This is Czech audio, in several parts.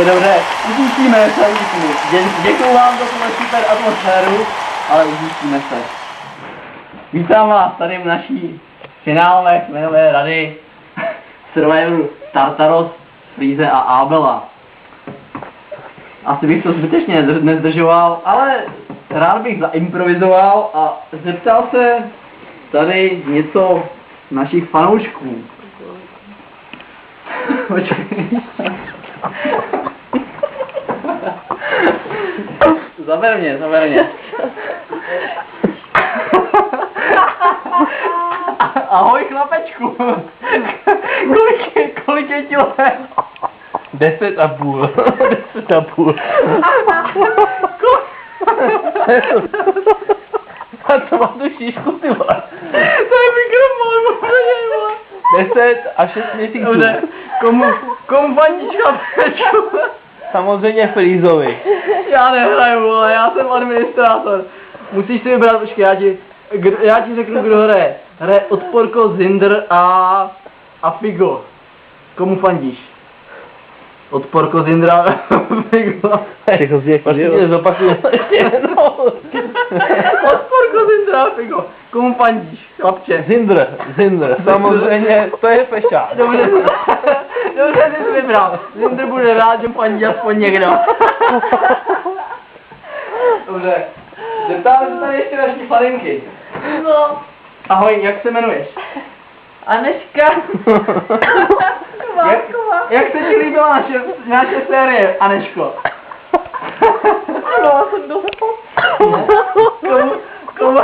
Dobře, uzíštíme se, děkuju vám za tuhle super atmosféru, ale uzíštíme se. Vítám vás tady v naší finálové chvíle rady Survivoru Tartaros, Freeze a Abela. Asi bych to zbytečně nezdržoval, ale rád bych zaimprovizoval a zeptal se tady něco našich fanoušků. Zaber mě. Ahoj chlapečku. Kolik je ti let? 10,5. 10,5. A co má tu šíšku, ty vole? To je mikrofon, vole. 10 a 6 měsíců. Komu fandíš, chlapečku? Samozřejmě Freezovi. Já nehraju, vole, já jsem administrátor. Musíš si vybrat, počkej, já ti řeknu, kdo hraje. Hraje Odporko, Zindr a Figo. Komu fandíš? Odporko, Zindr a Figo. Všechno si jak zopakuju ještě jednou. Odporko, Zindr a Figo. Komu fandíš, chlapče? Zindr. Samozřejmě, to je fešák. Dobře jsi vybral. Zindr bude rád, že fandí aspoň někdo. Dobře. Zeptáme se tady ještě naší faninky. No. Ahoj, jak se jmenuješ? Aneška. Jak se ti líbila naše série, Aneško? Ano, jsem dostal. Komu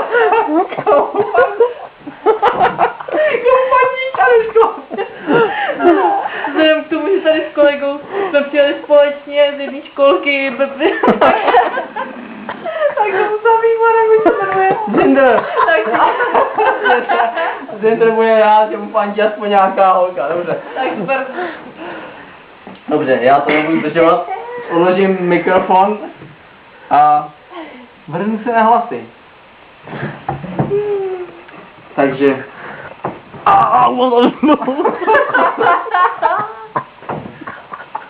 fandíš, Aneško? Vzhledem k tomu, že tady s kolegou jsme přijeli společně z jedné školky, tak tomu samýmu, jak se jmenuje. Zindr. Zindr bude rád, že mu fandí aspoň nějaká holka, dobře. Tak super. Dobře, já to nebudu zdržovat. Uložím mikrofon a vrhnu se na hlasy. Takže...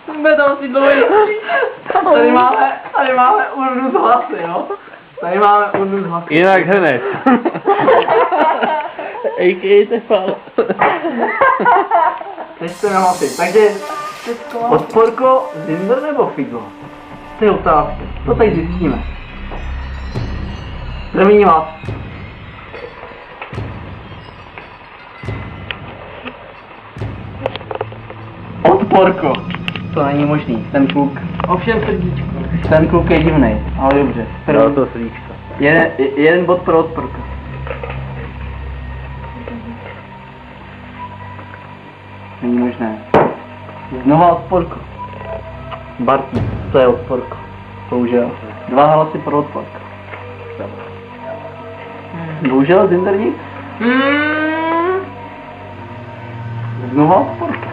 Jsme tam si dlouhý. Tady máme urnu z hlasy, jo? Tady máme urnu z hlasy. Jinak hned. A.k.a. Tefal. Teď jste na hlasy, takže... Odporko, Zindr nebo Figo? To je otázka, to teď zjistíme. První hlas. Odporko. To není možný, ten kluk. Ovšem srdíčko. Ten kluk je divnej, ale dobře. No to srdíčko. Jeden bod pro Odporka. Není možné. Znova Odporko. Bartý, to je Odporko. Bohužel. 2 hlasy pro Odporka. Bohužel Zindr nic. Znova Odporka.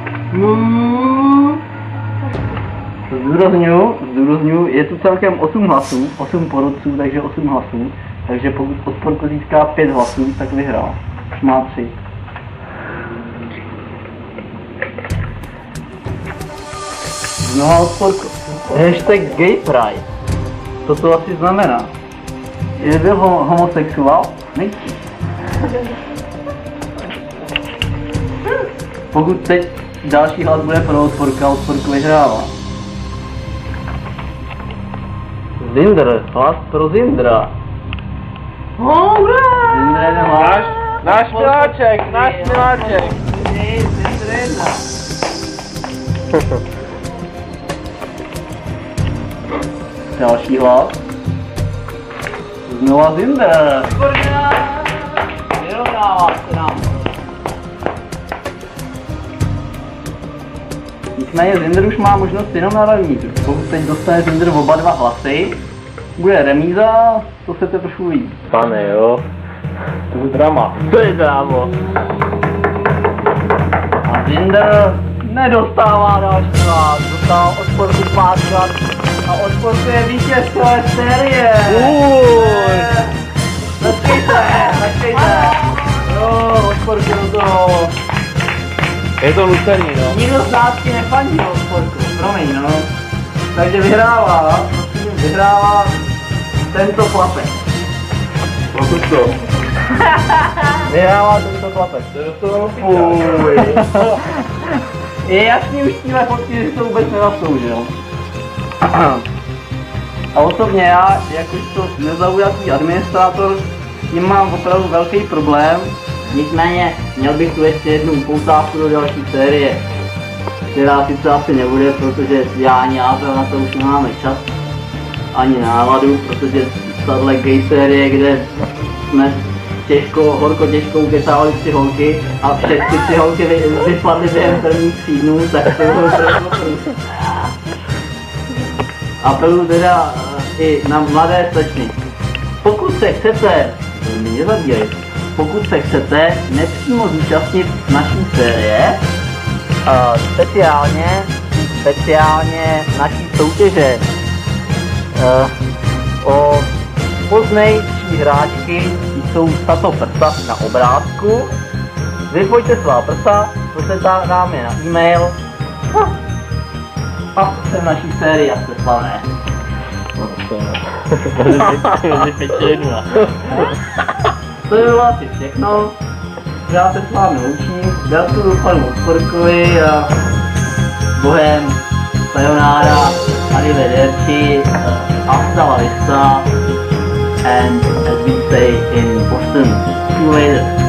Zdůrazňuju, je tu celkem 8 hlasů, 8 porodců, takže 8 hlasů. Takže pokud Odporko získá 5 hlasů, tak vyhrál. Už má 3. Znova Odporko. Hashtag Gay Pride. Co to asi znamená? Je byl homosexuál? Nejsi. Pokud teď další hlas bude pro Odporka, Odporko vyhrává. Zindr, hlas pro Zindra. Hurá! Zindr jeden hlas. Náš miláček. Zindr jedna. Další hlas. Znova Zindr. Vyrovnává se nám. Nicméně Zindr už má možnost jenom na rovník. Pokud teď dostane Zindr oba 2 hlasy, bude remíza, to se teprve uvidí. Pane jo. To je drama. To je drámo. A Zindr nedostává další hlas, dostal Odporku 5 hlas a Odporku je vítěz celé série. Počkejte. Jo, odporku do toho. Je to lucerní, no. Nikdo z nás ti nefandí odporku, promiň, no. Takže vyhrává, prosím, vyhrává tento chlapec. Pokud to. Vyhrává tento chlapec. Fuj. Je jasný už tímhle fotky, že to vůbec nezasloužil. A osobně já, jakožto nezaujatý administrátor, s tím mám opravdu velký problém. Nicméně měl bych tu ještě jednu poutávku do další série, která sice asi nebude, protože já ani Ábel na to už nemáme čas, ani náladu, protože tahle gay série, kde jsme horko těžko ukecávali 3 holky a všechny 3 holky vypadly během prvních 3 dnů, tak to bylo trochu. Apeluju teda i na mladé slečny. Pokud se chcete, mě nezabíjej, pokud se chcete nepřímo zúčastnit naší série, speciálně naší soutěže o pozdější hráčky, jsou tato prsa na obrázku, vypojte svá prsa, pošlete nám je na e-mail a jsem v naší sérii a jste slavné. To je bylo asi všechno. Já se s vámi loučím. Gratuluju panu Odporkovi a Bohem, sayonara, arrivederci, hasta la vista, and as we say in Boston, see you later.